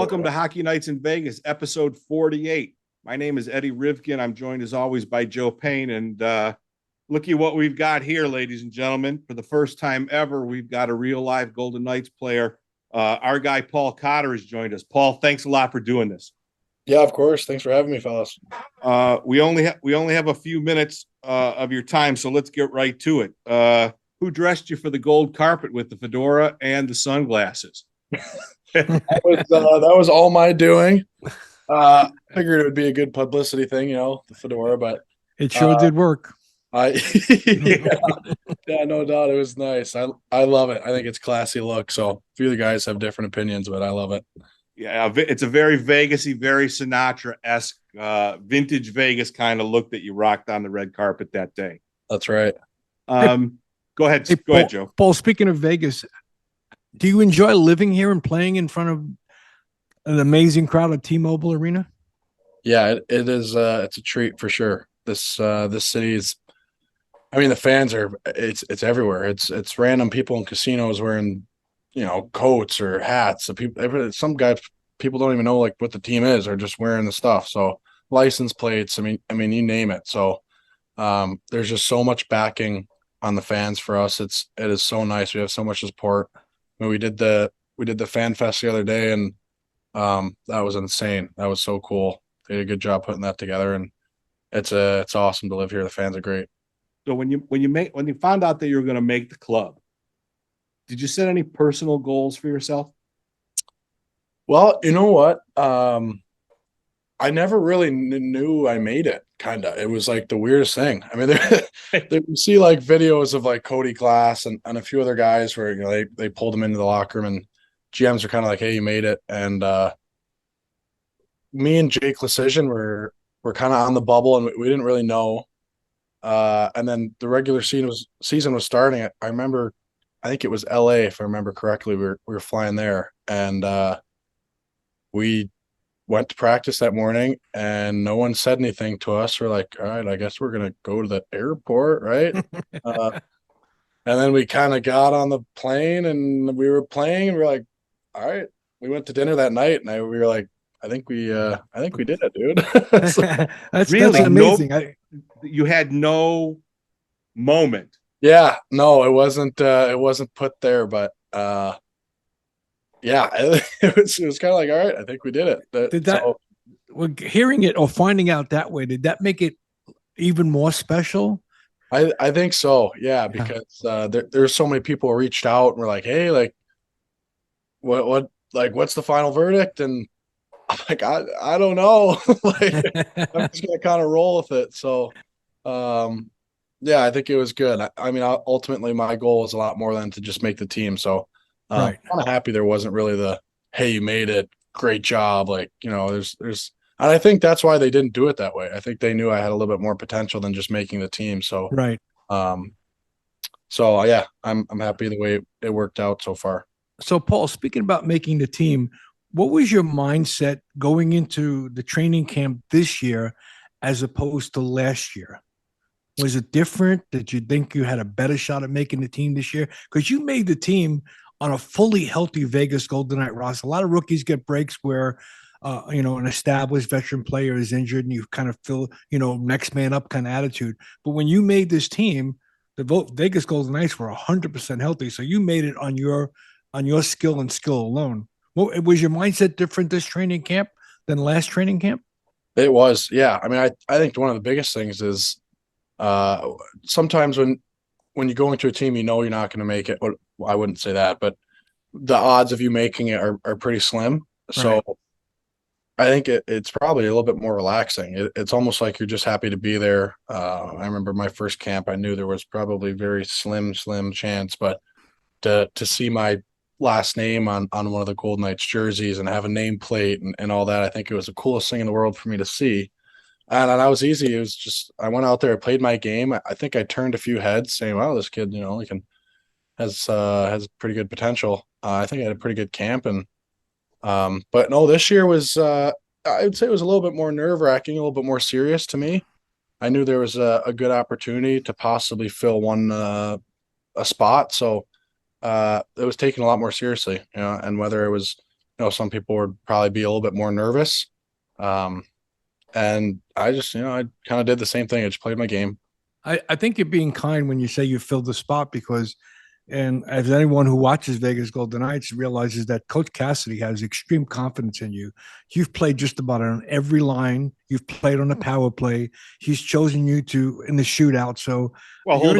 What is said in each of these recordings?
Welcome to Hockey Nights in Vegas, episode 48. My name is Eddie Rivkin. I'm joined as always by Joe Payne. And looky what we've got here, ladies and gentlemen. For the first time ever, we've got a real live Golden Knights player. Our guy, Paul Cotter, has joined us. Paul, thanks a lot for doing this. Yeah, of course. Thanks for having me, fellas. We only have a few minutes of your time, so let's get right to it. Who dressed you for the gold carpet with the fedora and the sunglasses? That was all my doing. Figured it would be a good publicity thing, the fedora, but it sure did work. Yeah, no doubt. It was nice. I love it. I think it's classy look. So a few of the guys have different opinions, but I love it. Yeah, it's a very Vegas-y, very Sinatra-esque, vintage Vegas kind of look that you rocked on the red carpet that day. That's right. Go ahead. Hey, Go ahead, Joe. Paul, speaking of Vegas, do you enjoy living here and playing in front of an amazing crowd at T-Mobile Arena? Yeah, it is. It's a treat for sure. This city is. I mean, the fans are. It's everywhere. It's random people in casinos wearing, coats or hats. So some guys, people don't even know like what the team is, or just wearing the stuff. So license plates. I mean, you name it. So there's just so much backing on the fans for us. It is so nice. We have so much support. I mean, we did the fan fest the other day, and that was insane. That was so cool. They did a good job putting that together, and it's awesome to live here. The fans are great. So when you found out that you were going to make the club, did you set any personal goals for yourself? Well, you know what? I never really knew I made it. Kind of, it was like the weirdest thing. I mean, you see like videos of like Cody Glass and a few other guys where they pulled them into the locker room, and GMs are kind of like, "Hey, you made it." And me and Jake Lecision were kind of on the bubble, and we didn't really know. And then the regular season was starting. I remember, I think it was LA, if I remember correctly. We were flying there, and we went to practice that morning, and no one said anything to us. We're like, all right, I guess we're gonna go to the airport, right? And then we kind of got on the plane, and we were playing, and we're like, all right. We went to dinner that night, and we were like, I think we did it, dude. That's Really amazing. You had no moment. Yeah, no, it wasn't put there, but yeah, it was kind of like, all right, I think we did it. Hearing it or finding out that way, did that make it even more special? I think so, yeah, because there's so many people who reached out and were like, hey, like, what's the final verdict? And I'm like, I don't know. Like, I'm just gonna kind of roll with it. So, yeah, I think it was good. I mean, ultimately, my goal was a lot more than to just make the team. So, right. I'm kind of happy there wasn't really the, hey, you made it, great job. Like, there's, and I think that's why they didn't do it that way. I think they knew I had a little bit more potential than just making the team. So, right. So yeah, I'm happy the way it worked out so far. So, Paul, speaking about making the team, what was your mindset going into the training camp this year as opposed to last year? Was it different? Did you think you had a better shot at making the team this year? Because you made the team on a fully healthy Vegas Golden Knight roster. A lot of rookies get breaks where, an established veteran player is injured and you kind of feel, next man up kind of attitude. But when you made this team, the Vegas Golden Knights were 100% healthy. So you made it on your skill and skill alone. Was your mindset different this training camp than last training camp? It was, yeah. I mean, I think one of the biggest things is sometimes when you go into a team, you're not going to make it. Well, I wouldn't say that, but the odds of you making it are pretty slim. So right. I think it's probably a little bit more relaxing. It's almost like you're just happy to be there. I remember my first camp, I knew there was probably very slim chance, but to see my last name on one of the Golden Knights jerseys and have a nameplate and all that, I think it was the coolest thing in the world for me to see. And I was easy. It was just, I went out there, I played my game. I think I turned a few heads saying, wow, this kid, he has pretty good potential. I think I had a pretty good camp. And, but no, this year was, I would say it was a little bit more nerve wracking, a little bit more serious to me. I knew there was a good opportunity to possibly fill a spot. So, it was taken a lot more seriously, and whether it was some people would probably be a little bit more nervous. And I just, I kind of did the same thing. I just played my game. I think you're being kind when you say you filled the spot because, and as anyone who watches Vegas Golden Knights realizes that Coach Cassidy has extreme confidence in you. You've played just about on every line. You've played on the power play. He's chosen you to in the shootout. So, Well, hold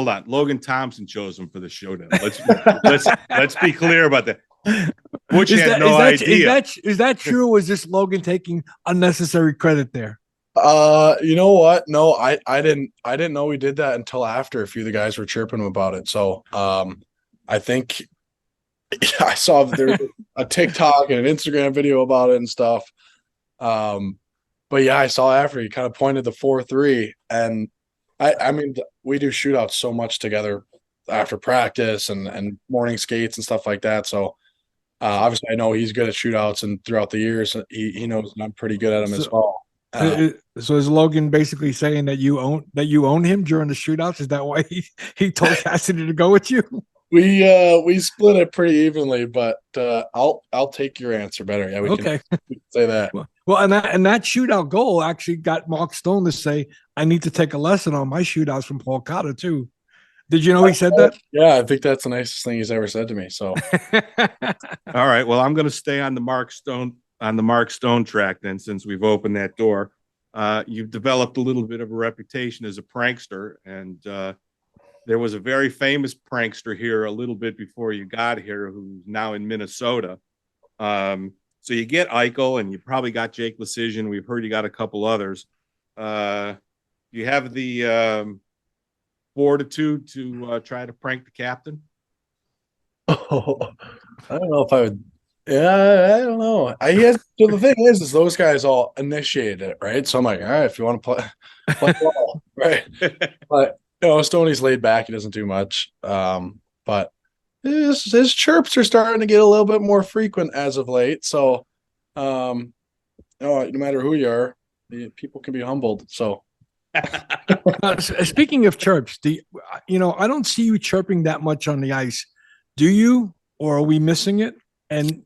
on. Logan Thompson chose him for the showdown. Let's be clear about that. Butch had no idea. Is that true? Or was this Logan taking unnecessary credit there? You know what? No, I didn't know we did that until after a few of the guys were chirping him about it. So, I think I saw there a TikTok and an Instagram video about it and stuff. But yeah, I saw after he kind of pointed the 4-3, and I mean, we do shootouts so much together after practice and morning skates and stuff like that. So, obviously, I know he's good at shootouts, and throughout the years, he knows I'm pretty good at them as well. So is Logan basically saying that you own him during the shootouts? Is that why he told Cassidy to go with you? We split it pretty evenly, but I'll take your answer better. Yeah, we can say that. Well, and that shootout goal actually got Mark Stone to say, "I need to take a lesson on my shootouts from Paul Cotter too." Did you know he said that? Yeah, I think that's the nicest thing he's ever said to me. So, all right. Well, I'm going to stay on the Mark Stone track then, since we've opened that door. You've developed a little bit of a reputation as a prankster, and there was a very famous prankster here a little bit before you got here, who's now in Minnesota. So you get Eichel, and you probably got Jake Lecision. We've heard you got a couple others. You have the fortitude to try to prank the captain? Oh, I don't know if I would. Yeah, I don't know. So the thing is those guys all initiated it, right? So I'm like, all right, if you want to play ball, right? But Stoney's laid back; he doesn't do much. But his chirps are starting to get a little bit more frequent as of late. So, no matter who you are, people can be humbled. So. Speaking of chirps, I don't see you chirping that much on the ice. Do you, or are we missing it? And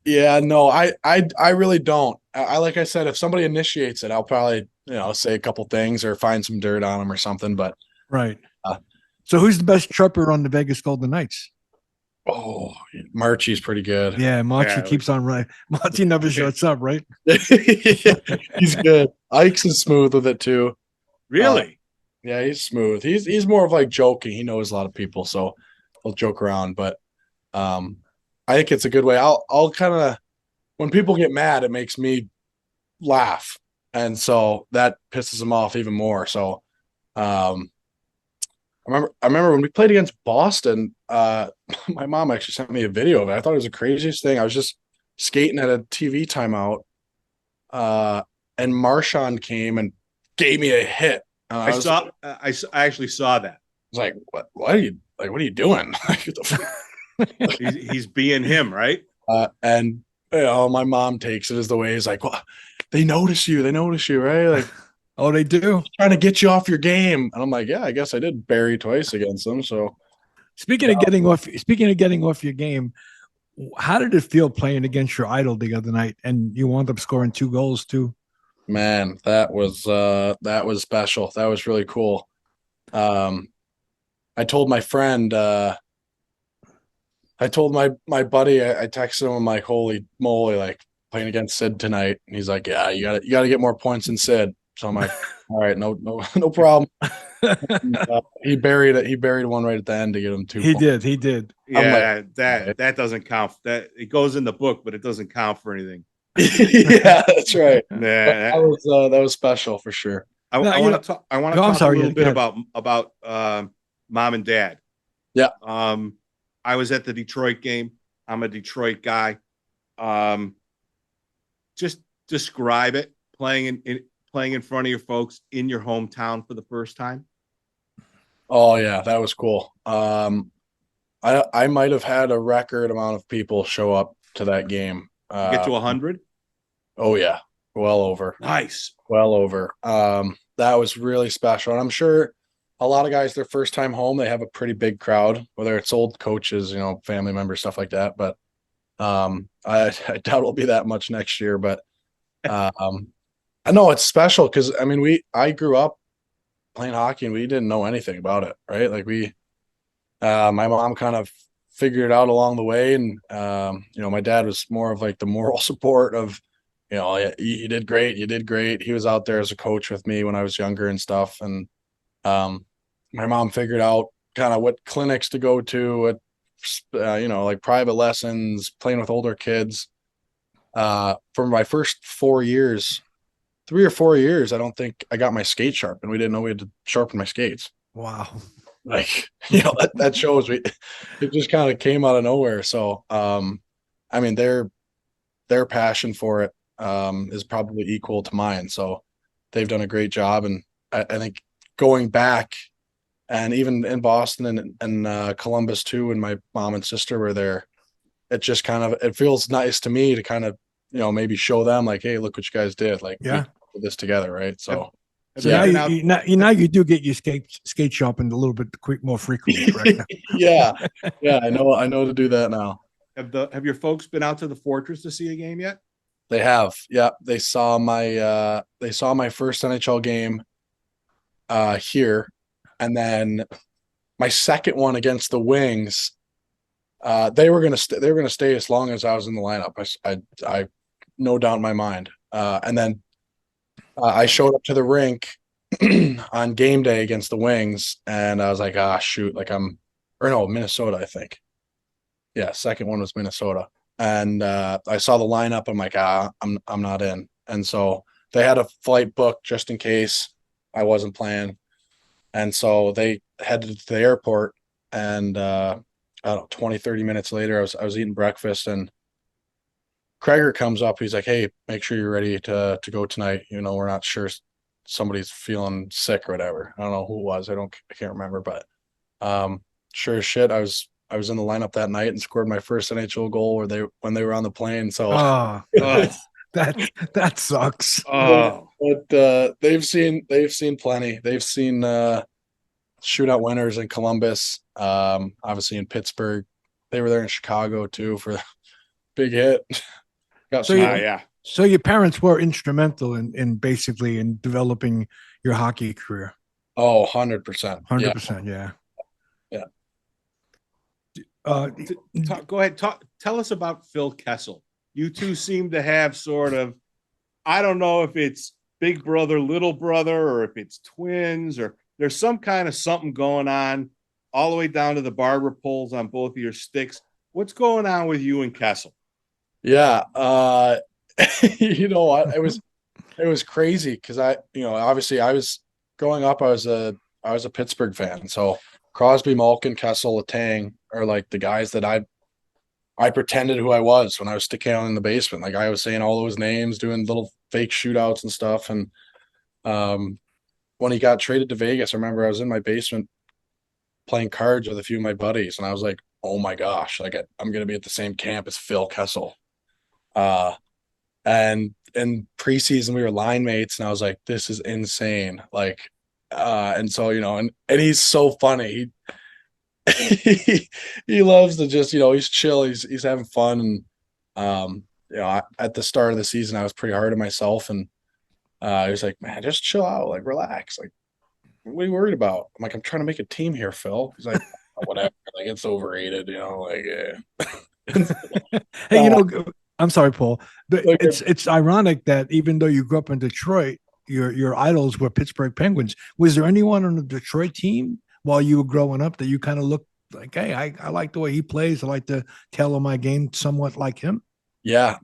yeah, no, I really don't. I like I said, if somebody initiates it, I'll probably say a couple things or find some dirt on them or something. But right. So who's the best chirper on the Vegas Golden Knights? Oh, Marchie's pretty good. Yeah, Marchie keeps on running. Marchie never shuts up, right? He's good. Ike's is smooth with it too. Really? Yeah, he's smooth. He's more of like joking. He knows a lot of people, so he'll joke around. But I think it's a good way. I'll kind of, when people get mad, it makes me laugh, and so that pisses them off even more. So I remember when we played against Boston. My mom actually sent me a video of it. I thought it was the craziest thing. I was just skating at a TV timeout, and Marchand came and gave me a hit. I actually saw that. I was like, what are you doing? he's being him, right? And my mom takes it as the way he's like, well, they notice you, right? Like, oh, they do, trying to get you off your game. And I'm like, yeah, I guess I did bury twice against them. So speaking of getting off your game, how did it feel playing against your idol the other night? And you wound up scoring 2 goals too. Man, that was special. That was really cool. I told my friend, I told my buddy, I texted him, I'm like, holy moly, like playing against Sid tonight. And he's like, yeah, you gotta get more points than Sid. So I'm like, all right, no problem. And, he buried it. He buried one right at the end to get him 2 points. He did. Yeah, like, that doesn't count. That it goes in the book, but it doesn't count for anything. Yeah, that's right. That was special for sure. I want to talk a little bit about mom and dad. Yeah. I was at the Detroit game. I'm a Detroit guy. Just describe it, playing in front of your folks in your hometown for the first time. Oh yeah, that was cool. I might have had a record amount of people show up to that game. Get to 100? Oh yeah, well over. Nice. Well over. That was really special. And I'm sure a lot of guys, their first time home, they have a pretty big crowd, whether it's old coaches, family members, stuff like that. But I doubt it'll be that much next year, but I know it's special because I mean I grew up playing hockey and we didn't know anything about it, right? Like my mom kind of figured it out along the way, and my dad was more of like the moral support of, you did great, you did great. He was out there as a coach with me when I was younger and stuff, and my mom figured out kind of what clinics to go to, what like private lessons, playing with older kids. For my first 4 years, 3 or 4 years, I don't think I got my skate sharpened. We didn't know we had to sharpen my skates. Wow. Like, that shows it just kind of came out of nowhere. So, I mean, their passion for it, is probably equal to mine. So they've done a great job. And I think going back, and even in Boston and Columbus too, and my mom and sister were there, it feels nice to me to kind of, maybe show them like, hey, look what you guys did. Like, Yeah. we did this together. Right. So, So Have now you been you, out- now you do get your skate sharpened a little bit more frequently, correct? yeah. Yeah. I know to do that now. have your folks been out to the Fortress to see a game yet? They have. Yeah. They saw my first NHL game here. And then my second one against the Wings, they were gonna stay as long as I was in the lineup. I no doubt in my mind. And then I showed up to the rink on game day against the Wings, and I was like, shoot, like Minnesota, I think. Yeah, second one was Minnesota, and I saw the lineup. I'm like, I'm not in, and so they had a flight booked just in case I wasn't playing, and so they headed to the airport, and I don't know, 20, 30 minutes later, I was eating breakfast, and Kreger comes up. He's like, hey, make sure you're ready to go tonight. We're not sure somebody's feeling sick or whatever. I don't know who it was. I can't remember, but sure as shit, I was in the lineup that night and scored my first NHL goal when they were on the plane. So Oh, Oh, that sucks. oh. but they've seen plenty. They've seen shootout winners in Columbus, obviously in Pittsburgh. They were there in Chicago too for big hit. Got So smoked. Yeah. So your parents were instrumental in basically in developing your hockey career. Oh, 100%. Yeah. 100%. Yeah. Yeah. Go ahead. Tell us about Phil Kessel. You two seem to have sort of, I don't know if it's big brother, little brother, or if it's twins, or there's some kind of something going on all the way down to the barber poles on both of your sticks. What's going on with you and Kessel? Yeah. You know what? It was crazy because obviously I was growing up, I was a Pittsburgh fan. So Crosby, Malkin, Kessel, Letang are like the guys that I pretended who I was when I was sticking out in the basement. Like I was saying all those names, doing little fake shootouts and stuff. And when he got traded to Vegas, I remember I was in my basement playing cards with a few of my buddies, and I was like, oh my gosh, like I'm gonna be at the same camp as Phil Kessel. And in preseason we were line mates, and I was like, this is insane. Like, and so and he's so funny. He loves to just he's chill, he's having fun, and at the start of the season I was pretty hard on myself, and he was like, man, just chill out, like relax, like what are you worried about? I'm like, I'm trying to make a team here, Phil. He's like, "Oh, whatever, like it's overrated, like yeah. Hey, I'm sorry, Paul, but Like, it's ironic that even though you grew up in Detroit, your idols were Pittsburgh Penguins. Was there anyone on the Detroit team while you were growing up that you kind of looked like, hey, I like the way he plays. I like to tailor my game somewhat like him. yeah,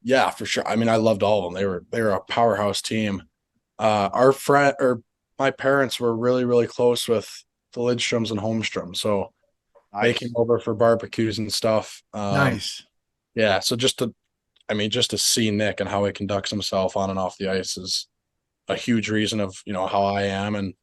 yeah, for sure. I mean, I loved all of them. They were a powerhouse team. Our friend or my parents were really, really close with the Lidstroms and Holmstrom. So they came over for barbecues and stuff. Nice. Yeah. So just to see Nick and how he conducts himself on and off the ice is a huge reason of, how I am. And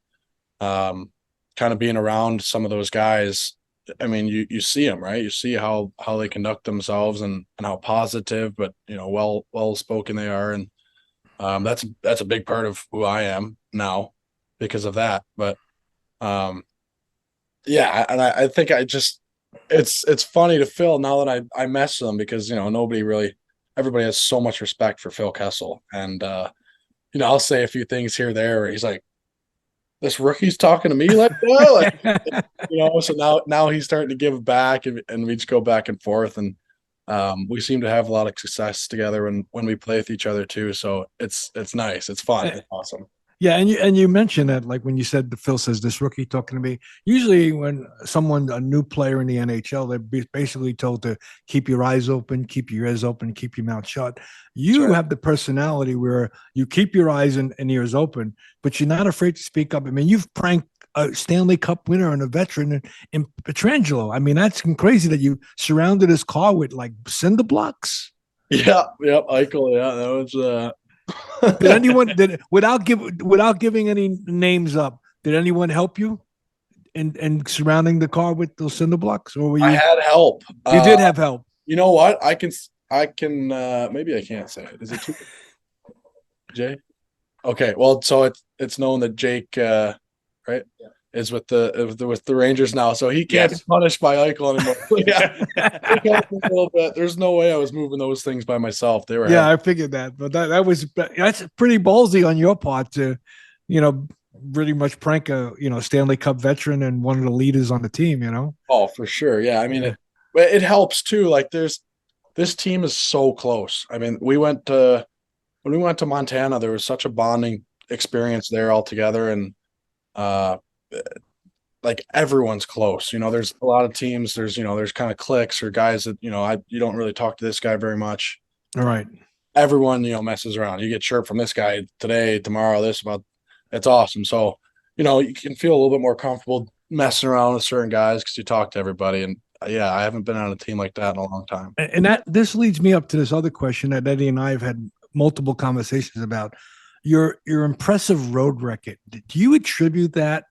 kind of being around some of those guys. I mean, you see them, right? You see how they conduct themselves and how positive, but well spoken they are. And that's a big part of who I am now because of that. But yeah, and I think it's funny to Phil now that I mess with him because everybody has so much respect for Phil Kessel, and I'll say a few things here or there where he's like, this rookie's talking to me like that, so now he's starting to give back, and we just go back and forth, and we seem to have a lot of success together when we play with each other too. So it's nice, it's fun, it's awesome. Yeah, and you mentioned that, like when you said the Phil says this rookie talking to me. Usually, when a new player in the NHL, they're basically told to keep your eyes open, keep your ears open, keep your mouth shut. You have the personality where you keep your eyes and ears open, but you're not afraid to speak up. I mean, you've pranked a Stanley Cup winner and a veteran in Petrangelo. I mean, that's crazy that you surrounded his car with like cinder blocks. Yeah, Eichel. Yeah, that was. Did anyone without giving any names up? Did anyone help you in surrounding the car with those cinder blocks, or were you? I had help. You did have help. You know what? I can. Maybe I can't say it. Is it too? Jay? Okay. Well, so it's known that Jake, right, is with the Rangers now, so he can't be punished by Eichel anymore. Yeah, a little bit. There's no way I was moving those things by myself. They were. Yeah, I figured that, but that's pretty ballsy on your part to, pretty much prank a Stanley Cup veteran and one of the leaders on the team. Oh, for sure. Yeah, I mean, it helps too. Like, this team is so close. I mean, when we went to Montana, there was such a bonding experience there all together, and like everyone's close. There's a lot of teams. There's kind of cliques or guys that you don't really talk to this guy very much. All right. Everyone messes around. You get chirped from this guy today, tomorrow. It's awesome. So you can feel a little bit more comfortable messing around with certain guys because you talk to everybody. And yeah, I haven't been on a team like that in a long time. And this leads me up to this other question that Eddie and I have had multiple conversations about. Your impressive road record. Do you attribute that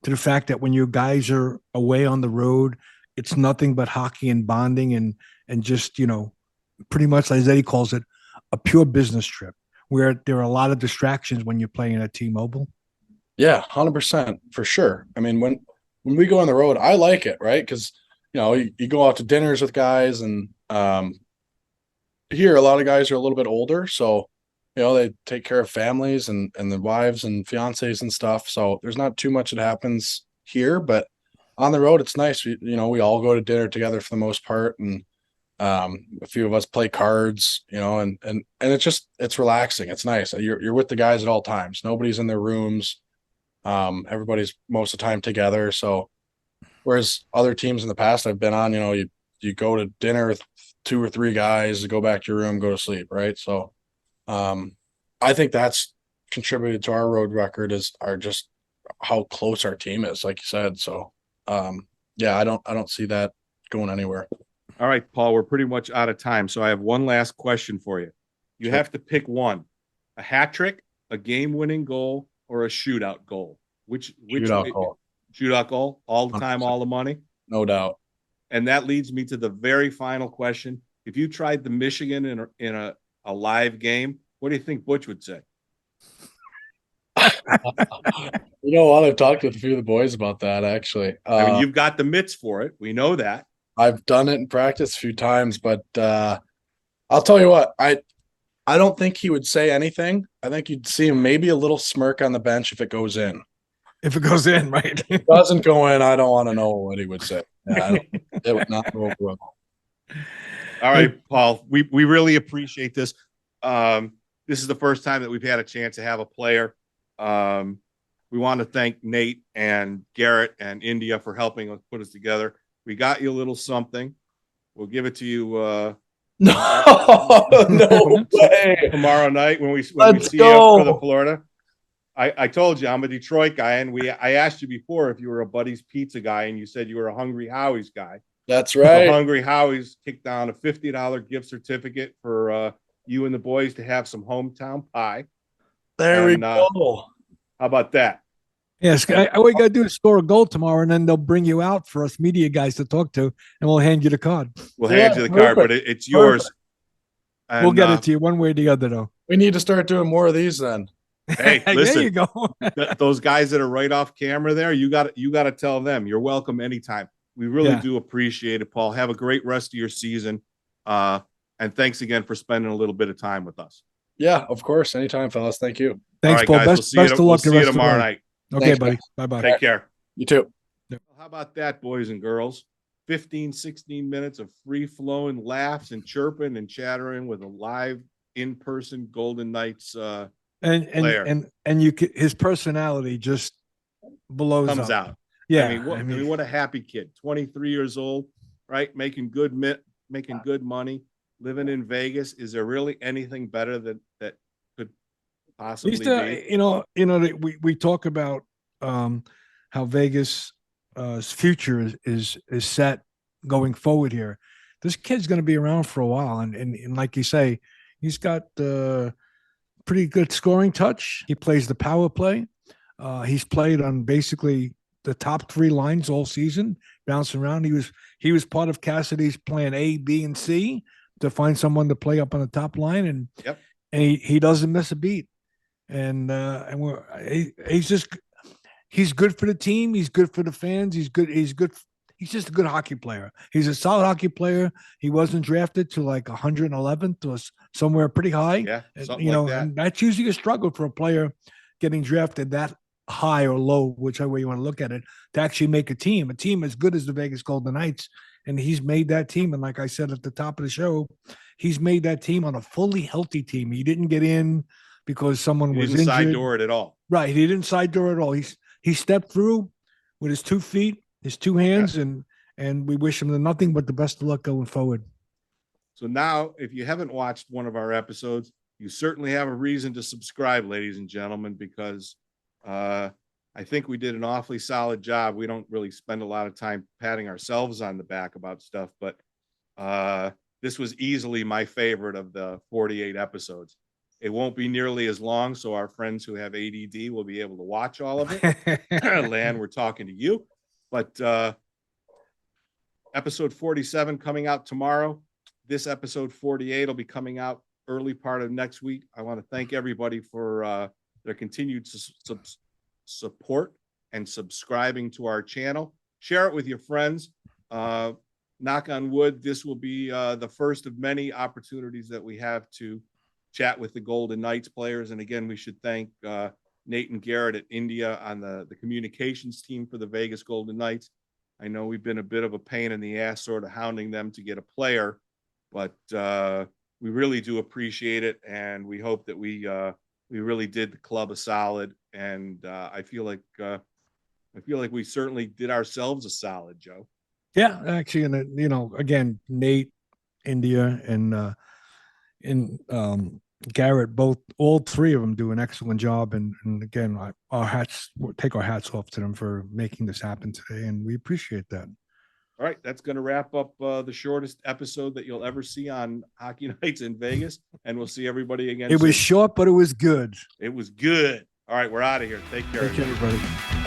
to the fact that when you guys are away on the road, it's nothing but hockey and bonding and just, pretty much, as Eddie calls it, a pure business trip where there are a lot of distractions when you're playing at T-Mobile? Yeah, 100% for sure. I mean, when we go on the road, I like it, right? Because, you go out to dinners with guys, and here a lot of guys are a little bit older. So, they take care of families and the wives and fiancés and stuff. So there's not too much that happens here, but on the road, it's nice. We all go to dinner together for the most part. And a few of us play cards, and it's relaxing. It's nice. You're with the guys at all times. Nobody's in their rooms. Everybody's most of the time together. So whereas other teams in the past I've been on, you go to dinner with 2 or 3 guys, go back to your room, go to sleep. Right. So, I think that's contributed to our road record are just how close our team is, like you said. So, yeah, I don't see that going anywhere. All right, Paul, we're pretty much out of time. So I have one last question for you. You have to pick one: a hat trick, a game-winning goal, or a shootout goal. Which goal? Shootout goal, all the time, 100%. all the money. No doubt. And that leads me to the very final question. If you tried the Michigan in a live game, what do you think Butch would say? You know what? I've talked with a few of the boys about that, actually. I mean, you've got the mitts for it. We know that. I've done it in practice a few times, but I'll tell you what, I don't think he would say anything. I think you'd see him maybe a little smirk on the bench if it goes in. If it goes in, right? If it doesn't go in, I don't want to know what he would say. Yeah, it would not go over well. All right, Paul, we really appreciate this. This is the first time that we've had a chance to have a player. We want to thank Nate and Garrett and India for helping us put us together. We got you a little something. We'll give it to you no way. Tomorrow night when we see go. you for the Florida. I told you I'm a Detroit guy, and I asked you before if you were a Buddy's Pizza guy, and you said you were a Hungry Howie's guy. That's right. So Hungry Howie's kicked down a $50 gift certificate for you and the boys to have some hometown pie. There we go. How about that? Yes, all you got to do is score a goal tomorrow, and then they'll bring you out for us media guys to talk to, and we'll hand you the card. We'll hand you the card, but it's yours. And, we'll get it to you one way or the other, though. We need to start doing more of these then. Hey, listen, there you go. those guys that are right off camera there, you got to tell them you're welcome anytime. We really Yeah. do appreciate it, Paul. Have a great rest of your season. And thanks again for spending a little bit of time with us. Yeah, of course. Anytime, fellas. Thank you. Thanks, All right, Paul. guys. Best of We'll luck the see you rest of the tomorrow way. night. Okay, Thanks, buddy. guys. Bye-bye. Take care. You too. How about that, boys and girls? 15, 16 minutes of free-flowing laughs and chirping and chattering with a live in-person Golden Knights player. And you could, his personality just blows comes up. out. Yeah. I mean, what a happy kid. 23 years old, right? Making good money, living in Vegas. Is there really anything better that could possibly be? We talk about how Vegas future is set going forward here. This kid's going to be around for a while, and like you say, he's got pretty good scoring touch. He plays the power play. He's played on basically the top three lines all season, bouncing around. He was part of Cassidy's plan A, B, and C to find someone to play up on the top line, and Yep. and he doesn't miss a beat. And he's good for the team. He's good for the fans. He's good. He's just a good hockey player. He's a solid hockey player. He wasn't drafted to like 111th or somewhere pretty high. Yeah, And, something like that. and that's usually a struggle for a player getting drafted that high or low, whichever way you want to look at it, to actually make a team as good as the Vegas Golden Knights. And he's made that team. And like I said at the top of the show, he's made that team on a fully healthy team. He didn't get in because someone He was didn't injured. side door it at all. Right. He didn't side door at all. He stepped through with his 2 feet, his 2 hands, and we wish him nothing but the best of luck going forward. So now, if you haven't watched one of our episodes, you certainly have a reason to subscribe, ladies and gentlemen, because I think we did an awfully solid job. We don't really spend a lot of time patting ourselves on the back about stuff, but this was easily my favorite of the 48 episodes. It won't be nearly as long, so our friends who have ADD will be able to watch all of it. Lan, we're talking to you. But episode 47 coming out tomorrow. This episode 48 will be coming out early part of next week. I want to thank everybody for their continued support and subscribing to our channel. Share it with your friends. Knock on wood, this will be the first of many opportunities that we have to chat with the Golden Knights players. And again, we should thank Nate and Garrett at India on the communications team for the Vegas Golden Knights. I know we've been a bit of a pain in the ass sort of hounding them to get a player, but we really do appreciate it. And we hope that we really did the club a solid. And I feel like we certainly did ourselves a solid, Joe. Yeah, actually, and again, Nate, India, and Garrett, all three of them do an excellent job. And again, take our hats off to them for making this happen today, and we appreciate that. All right, that's going to wrap up the shortest episode that you'll ever see on Hockey Nights in Vegas, and we'll see everybody again. It was short, but it was good. It was good. All right, we're out of here. Take care. Take care, everybody.